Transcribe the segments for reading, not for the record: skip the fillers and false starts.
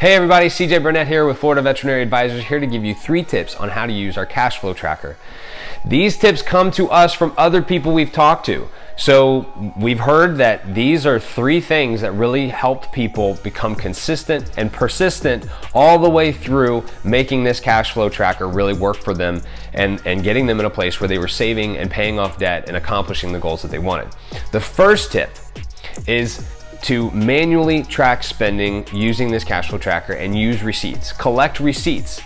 Hey everybody, CJ Burnett here with Florida Veterinary Advisors, here to give you 3 tips on how to use our cash flow tracker. These tips come to us from other people we've talked to. So we've heard that these are 3 things that really helped people become consistent and persistent all the way through making this cash flow tracker really work for them and getting them in a place where they were saving and paying off debt and accomplishing the goals that they wanted. The first tip is to manually track spending using this cash flow tracker and use receipts. Collect receipts.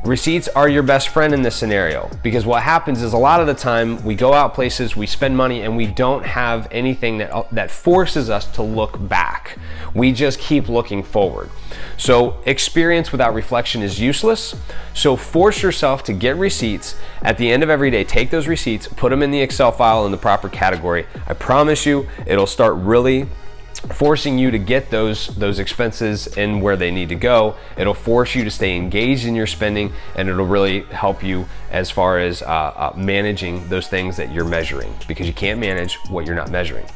Receipts are your best friend in this scenario, because what happens is a lot of the time we go out places, we spend money, and we don't have anything that forces us to look back. We just keep looking forward. So experience without reflection is useless. So force yourself to get receipts at the end of every day. Take those receipts, put them in the Excel file in the proper category. I promise you, it'll start really forcing you to get those expenses in where they need to go. It'll force you to stay engaged in your spending, and it'll really help you as far as managing those things that you're measuring, because you can't manage what you're not measuring.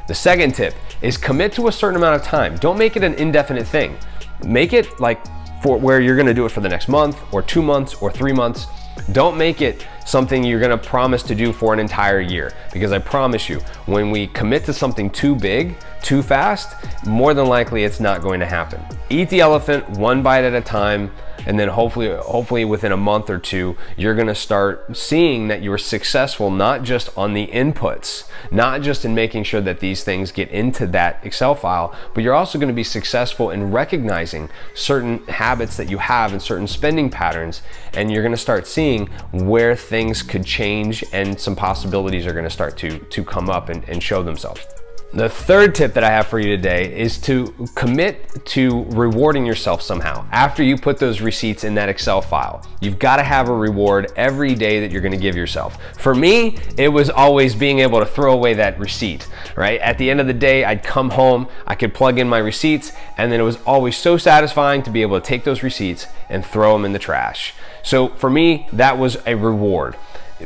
The second tip is commit to a certain amount of time. Don't make it an indefinite thing. Make it like for where you're going to do it for the next month or 2 months or 3 months. Don't make it something you're going to promise to do for an entire year, because I promise you, when we commit to something too big, too fast, more than likely it's not going to happen. Eat the elephant one bite at a time, and then hopefully within a month or 2, you're going to start seeing that you're successful, not just on the inputs, not just in making sure that these things get into that Excel file, but you're also going to be successful in recognizing certain habits that you have and certain spending patterns, and you're going to start seeing where things could change and some possibilities are going to start to come up and show themselves. The third tip that I have for you today is to commit to rewarding yourself somehow. After you put those receipts in that Excel file, you've got to have a reward every day that you're going to give yourself. For me, it was always being able to throw away that receipt, right? At the end of the day, I'd come home, I could plug in my receipts, and then it was always so satisfying to be able to take those receipts and throw them in the trash. So for me, that was a reward.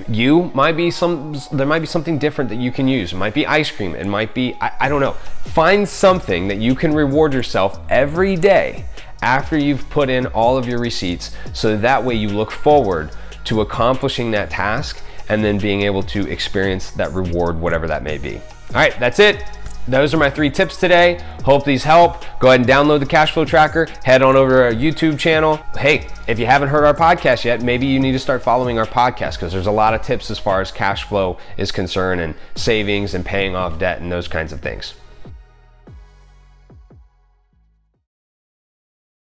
There might be something different that you can use. It might be ice cream. It might be, I don't know. Find something that you can reward yourself every day after you've put in all of your receipts, so that way you look forward to accomplishing that task and then being able to experience that reward, whatever that may be. All right, that's it. Those are my 3 tips today. Hope these help. Go ahead and download the cash flow tracker. Head on over to our YouTube channel. Hey, if you haven't heard our podcast yet, maybe you need to start following our podcast, because there's a lot of tips as far as cash flow is concerned and savings and paying off debt and those kinds of things.